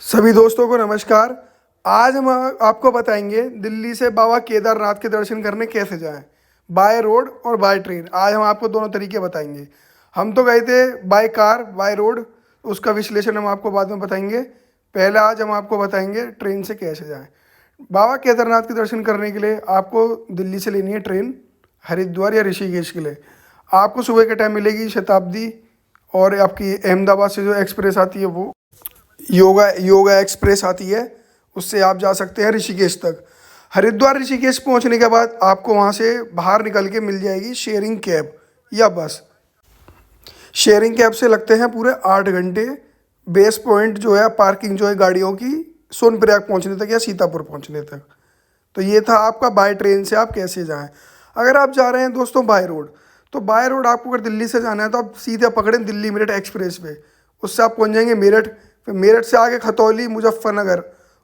सभी दोस्तों को नमस्कार। आज हम आपको बताएंगे दिल्ली से बाबा केदारनाथ के दर्शन करने कैसे जाएं, बाय रोड और बाय ट्रेन। आज हम आपको दोनों तरीके बताएंगे। हम तो गए थे बाय कार बाय रोड, उसका विश्लेषण हम आपको बाद में बताएंगे। पहले आज हम आपको बताएंगे ट्रेन से कैसे जाएं। बाबा केदारनाथ के दर्शन करने के लिए आपको दिल्ली से लेनी है ट्रेन हरिद्वार या ऋषिकेश के लिए। आपको सुबह के टाइम मिलेगी शताब्दी, और आपकी अहमदाबाद से जो एक्सप्रेस आती है वो योगा योगा एक्सप्रेस आती है, उससे आप जा सकते हैं ऋषिकेश तक। हरिद्वार ऋषिकेश पहुंचने के बाद आपको वहां से बाहर निकल के मिल जाएगी शेयरिंग कैब या बस। शेयरिंग कैब से लगते हैं पूरे 8 घंटे। बेस पॉइंट जो है, पार्किंग जो है गाड़ियों की, सोनप्रयाग पहुंचने तक या सीतापुर पहुंचने तक। तो ये था आपका बाय ट्रेन से आप कैसे जाएं। अगर आप जा रहे हैं दोस्तों बाय रोड, तो बाय रोड आपको अगर दिल्ली से जाना है तो आप सीधे पकड़ें दिल्ली मेरठ एक्सप्रेस पे। उससे आप पहुंच जाएंगे मेरठ, फिर मेरठ से आगे खतौली, मुजफ्फरनगर,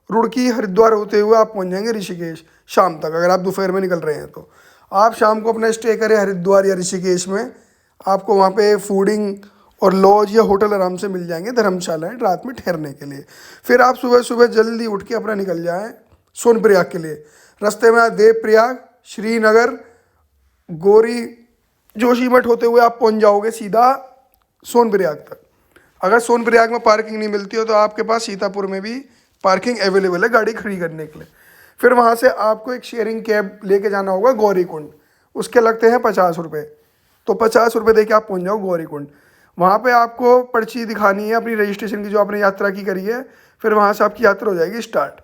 रुड़की, हरिद्वार होते हुए आप पहुंच जाएंगे ऋषिकेश शाम तक। अगर आप दोपहर में निकल रहे हैं तो आप शाम को अपना स्टे करें हरिद्वार या ऋषिकेश में। आपको वहाँ पे फूडिंग और लॉज या होटल आराम से मिल जाएंगे, धर्मशालाएँ रात में ठहरने के लिए। फिर आप सुबह सुबह जल्दी उठ के अपना निकल जाएँ सोनप्रयाग के लिए। रास्ते में देवप्रयाग, श्रीनगर, गौरी, जोशीमठ होते हुए आप पहुंच जाओगे सीधा सोनप्रयाग तक। अगर सोनप्रयाग में पार्किंग नहीं मिलती हो तो आपके पास सीतापुर में भी पार्किंग अवेलेबल है गाड़ी खड़ी करने के लिए। फिर वहाँ से आपको एक शेयरिंग कैब लेके जाना होगा गौरीकुंड। उसके लगते हैं 50 रुपये। तो 50 रुपये दे के आप पहुँच जाओ गौरीकुंड। वहाँ पे आपको पर्ची दिखानी है अपनी रजिस्ट्रेशन की, जो आपने यात्रा की करी है। फिर वहाँ से आपकी यात्रा हो जाएगी स्टार्ट।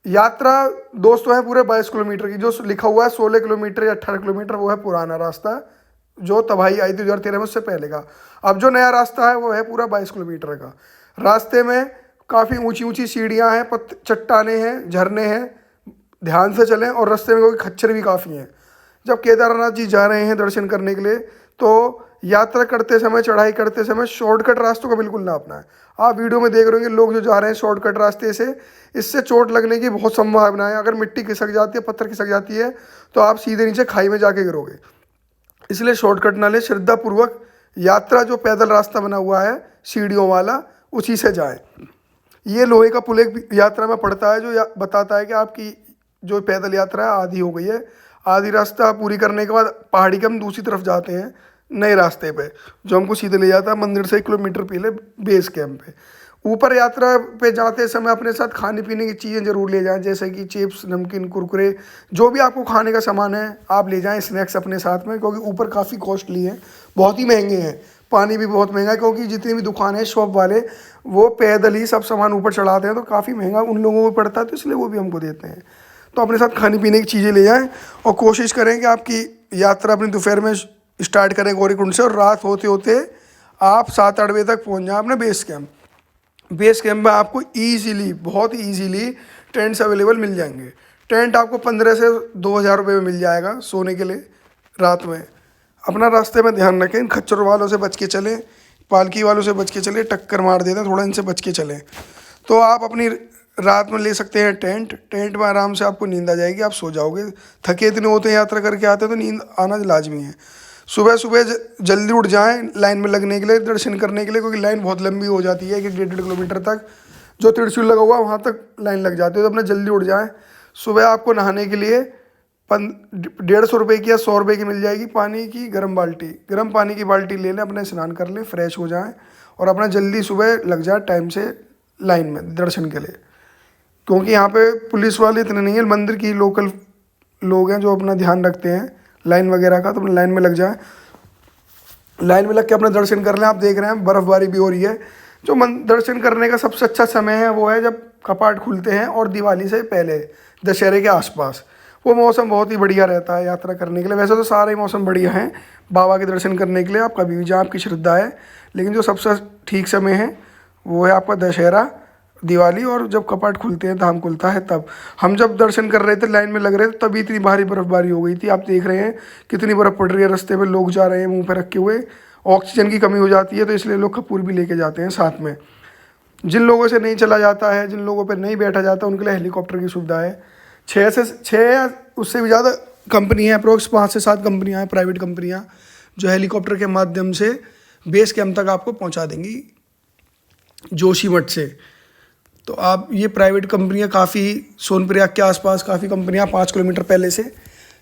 यात्रा दोस्तों है पूरे 22 किलोमीटर की। जो लिखा हुआ है 16 किलोमीटर या 18 किलोमीटर, वो है पुराना रास्ता जो तबाही आई थी 2013 में, उससे पहले का। अब जो नया रास्ता है वो है पूरा 22 किलोमीटर का। रास्ते में काफ़ी ऊंची ऊंची सीढ़ियाँ हैं, चट्टाने हैं, झरने हैं। ध्यान से चलें, और रास्ते में क्योंकि खच्चर भी काफ़ी हैं। जब केदारनाथ जी जा रहे हैं दर्शन करने के लिए, तो यात्रा करते समय, चढ़ाई करते समय शॉर्टकट रास्तों का बिल्कुल ना अपनाएं। आप वीडियो में देख रहे होंगे लोग जो जा रहे हैं शॉर्टकट रास्ते से, इससे चोट लगने की बहुत संभावना है। अगर मिट्टी खिसक जाती है, पत्थर खिसक जाती है, तो आप सीधे नीचे खाई में जाके गिरोगे। इसलिए शॉर्टकट ना ले, श्रद्धापूर्वक यात्रा जो पैदल रास्ता बना हुआ है सीढ़ियों वाला, उसी से जाएं। ये लोहे का पुल एक यात्रा में पड़ता है जो बताता है कि आपकी जो पैदल यात्रा है आधी हो गई है। आधी रास्ता पूरी करने के बाद पहाड़ी के हम दूसरी तरफ जाते हैं नए रास्ते पे, जो हमको सीधे ले जाता है मंदिर से 1 किलोमीटर पहले बेस कैंप पे। ऊपर यात्रा पे जाते समय अपने साथ खाने पीने की चीज़ें ज़रूर ले जाएं, जैसे कि चिप्स, नमकीन, कुरकुरे, जो भी आपको खाने का सामान है आप ले जाएं। स्नैक्स अपने साथ में, क्योंकि ऊपर काफ़ी कॉस्टली है, बहुत ही महंगे हैं। पानी भी बहुत महंगा है, क्योंकि जितनी भी दुकान है शॉप वाले वो पैदल ही सब सामान ऊपर चढ़ाते हैं, तो काफ़ी महंगा उन लोगों को पड़ता है, तो इसलिए वो भी हमको देते हैं। तो अपने साथ खाने पीने की चीज़ें ले जाएँ, और कोशिश करें कि आपकी यात्रा अपनी दोपहर में स्टार्ट करें गौरीकुंड से, और रात होते होते आप 7-8 बजे तक पहुँच जाएँ अपने बेस कैंप। बेस कैंप में आपको ईजीली, बहुत ईजीली टेंट्स अवेलेबल मिल जाएंगे। टेंट आपको 15 से 2000 रुपये में मिल जाएगा सोने के लिए रात में। अपना रास्ते में ध्यान रखें, इन खच्चर वालों से बच के चलें, पालकी वालों से बच के चलें, टक्कर मार देते हैं, थोड़ा इनसे बच के चलें। तो आप अपनी रात में ले सकते हैं टेंट। टेंट में आराम से आपको नींद आ जाएगी, आप सो जाओगे। थके इतने होते हैं यात्रा करके आते हैं, तो नींद आना लाजमी है। सुबह सुबह जल्दी उठ जाएं लाइन में लगने के लिए, दर्शन करने के लिए, क्योंकि लाइन बहुत लंबी हो जाती है। 1-1.5 किलोमीटर तक जो त्रिशूल लगा हुआ है वहाँ तक लाइन लग जाती है, तो अपने जल्दी उठ जाएं। सुबह आपको नहाने के लिए 150 रुपये की या 100 रुपये की मिल जाएगी पानी की गर्म बाल्टी। गर्म पानी की बाल्टी ले लें, अपने स्नान कर लें, फ्रेश हो जाएँ, और अपना जल्दी सुबह लग जाए टाइम से लाइन में दर्शन के लिए। क्योंकि यहाँ पे पुलिस वाले इतने नहीं है, मंदिर की लोकल लोग हैं जो अपना ध्यान रखते हैं लाइन वगैरह का। तो अपने लाइन में लग जाएं, लाइन में लग के अपना दर्शन कर लें। आप देख रहे हैं बर्फ़बारी भी हो रही है। जो दर्शन करने का सबसे अच्छा समय है वो है जब कपाट खुलते हैं, और दिवाली से पहले, दशहरे के आसपास। वो मौसम बहुत ही बढ़िया रहता है यात्रा करने के लिए। वैसे तो सारे मौसम बढ़िया हैं बाबा के दर्शन करने के लिए, आप कभी भी जहाँ आपकी श्रद्धा है। लेकिन जो सबसे ठीक समय है वो है आपका दशहरा, दिवाली, और जब कपाट खुलते हैं, धाम खुलता है तब। हम जब दर्शन कर रहे थे, लाइन में लग रहे थे, तभी इतनी भारी बर्फबारी हो गई थी। आप देख रहे हैं कितनी बर्फ़ पड़ रही है रास्ते पे, लोग जा रहे हैं मुंह पे रखे हुए। ऑक्सीजन की कमी हो जाती है, तो इसलिए लोग कपूर भी लेके जाते हैं साथ में। जिन लोगों से नहीं चला जाता है, जिन लोगों पर नहीं बैठा जाता, उनके लिए हेलीकॉप्टर की सुविधा है। 6 उससे भी ज़्यादा कंपनी है, अप्रोक्स 5 से 7 कंपनियाँ हैं, प्राइवेट कंपनियाँ, जो हेलीकॉप्टर के माध्यम से बेस कैंप तक आपको पहुँचा देंगी जोशीमठ से। तो आप ये प्राइवेट कंपनियां काफ़ी सोनप्रयाग के आसपास काफ़ी कंपनियां 5 किलोमीटर पहले से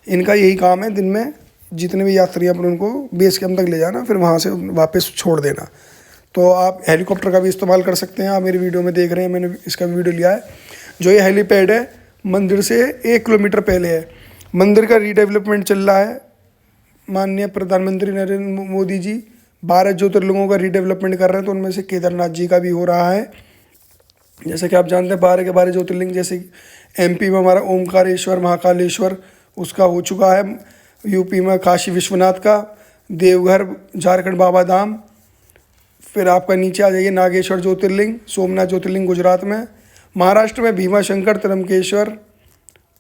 इनका यही काम है, दिन में जितने भी यात्री अपन उनको बेस कैंप तक ले जाना, फिर वहाँ से वापस छोड़ देना। तो आप हेलीकॉप्टर का भी इस्तेमाल कर सकते हैं। आप मेरी वीडियो में देख रहे हैं, मैंने इसका भी वीडियो लिया है। जो ये हेलीपैड है मंदिर से 1 किलोमीटर पहले है। मंदिर का रीडेवलपमेंट चल रहा है। माननीय प्रधानमंत्री नरेंद्र मोदी जी 12 ज्योतिर्लिंगों का रीडेवलपमेंट कर रहे हैं, तो उनमें से केदारनाथ जी का भी हो रहा है। जैसे कि आप जानते हैं 12 के 12 ज्योतिर्लिंग, जैसे MP में हमारा ओमकारेश्वर, महाकालेश्वर उसका हो चुका है। UP में काशी विश्वनाथ का, देवघर झारखंड बाबा धाम, फिर आपका नीचे आ जाइए नागेश्वर ज्योतिर्लिंग, सोमनाथ ज्योतिर्लिंग गुजरात में, महाराष्ट्र में भीमाशंकर, त्र्यंबकेश्वर,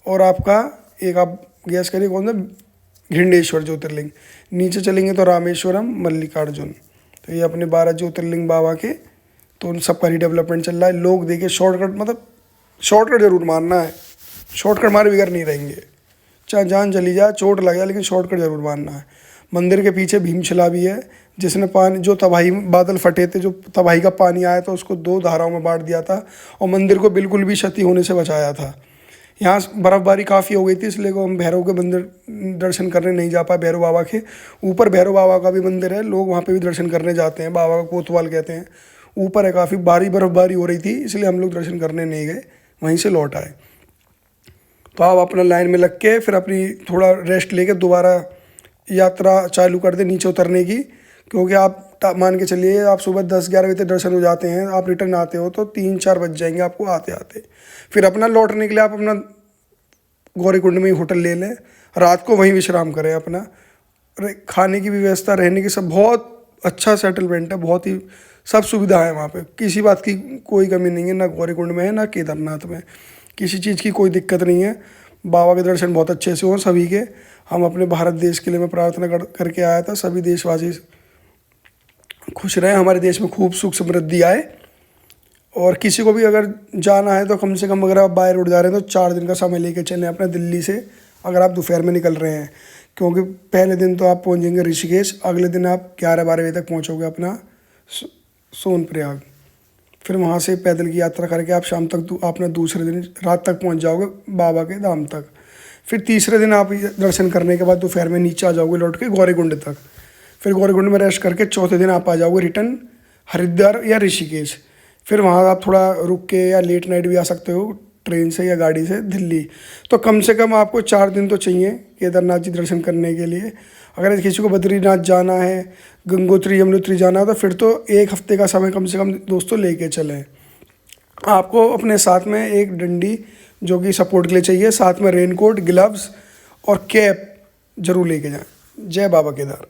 और आपका एक आप गैस करिए कौन सा, घिंडेश्वर ज्योतिर्लिंग। नीचे चलेंगे तो रामेश्वरम, मल्लिकार्जुन। तो ये अपने 12 ज्योतिर्लिंग बाबा के, तो उन सबका रीडेवलपमेंट चल रहा है। लोग देखिए शॉर्टकट, मतलब शॉर्टकट जरूर मारना है, शॉर्टकट मारे बगैर नहीं रहेंगे, चाहे जान चली जाए, चोट लगे, लेकिन शॉर्टकट जरूर मारना है। मंदिर के पीछे भीमशिला भी है, जिसने पानी, जो तबाही बादल फटे थे, जो तबाही का पानी आया था उसको 2 धाराओं में बांट दिया था और मंदिर को बिल्कुल भी क्षति होने से बचाया था। यहाँ बर्फ़बारी काफ़ी हो गई थी, इसलिए को हम भैरव के मंदिर दर्शन करने नहीं जा पाए। भैरव बाबा के ऊपर भैरव बाबा का भी मंदिर है, लोग वहाँ पे भी दर्शन करने जाते हैं। बाबा का कोतवाल कहते हैं, ऊपर है, काफ़ी भारी बर्फ़बारी हो रही थी, इसलिए हम लोग दर्शन करने नहीं गए, वहीं से लौट आए। तो आप अपना लाइन में लग के फिर अपनी थोड़ा रेस्ट लेके दोबारा यात्रा चालू कर दें नीचे उतरने की, क्योंकि आप मान के चलिए आप सुबह 10-11 बजे दर्शन हो जाते हैं, आप रिटर्न आते हो तो 3-4 बज जाएंगे आपको आते आते। फिर अपना लौटने के लिए आप अपना गौरीकुंड में ही होटल ले लें, रात को वहीं विश्राम करें अपना। खाने की भी व्यवस्था, रहने की सब बहुत अच्छा सेटलमेंट है, बहुत ही सब सुविधा है वहाँ पे, किसी बात की कोई कमी नहीं है, ना गौरीकुंड में है ना केदारनाथ में, किसी चीज़ की कोई दिक्कत नहीं है। बाबा के दर्शन बहुत अच्छे से हों सभी के। हम अपने भारत देश के लिए मैं प्रार्थना करके आया था, सभी देशवासी खुश रहें, हमारे देश में खूब सुख समृद्धि आए। और किसी को भी अगर जाना है तो कम से कम अगर आप बाय रोड जा रहे हैं तो 4 दिन का समय लेके चलें अपना दिल्ली से, अगर आप दोपहर में निकल रहे हैं, क्योंकि पहले दिन तो आप पहुंचेंगे ऋषिकेश, अगले दिन आप 11-12 बजे तक पहुंचोगे अपना सोनप्रयाग। फिर वहाँ से पैदल की यात्रा करके आप शाम तक अपना दूसरे दिन रात तक पहुँच जाओगे बाबा के धाम तक। फिर तीसरे दिन आप दर्शन करने के बाद दोपहर में नीचे आ जाओगे लौट के गौरीकुंड तक। फिर गौरीकुंड में रेस्ट करके चौथे दिन आप आ जाओगे रिटर्न हरिद्वार या ऋषिकेश। फिर वहाँ आप थोड़ा रुक के या लेट नाइट भी आ सकते हो ट्रेन से या गाड़ी से दिल्ली। तो कम से कम आपको 4 दिन तो चाहिए केदारनाथ जी दर्शन करने के लिए। अगर किसी को बद्रीनाथ जाना है, गंगोत्री यमुनोत्री जाना है, तो फिर तो 1 हफ्ते का समय कम से कम दोस्तों लेके चलें। आपको अपने साथ में एक डंडी जो कि सपोर्ट के लिए चाहिए, साथ में रेनकोट, ग्लव्स और कैप जरूर लेके जाएं। जय बाबा केदार।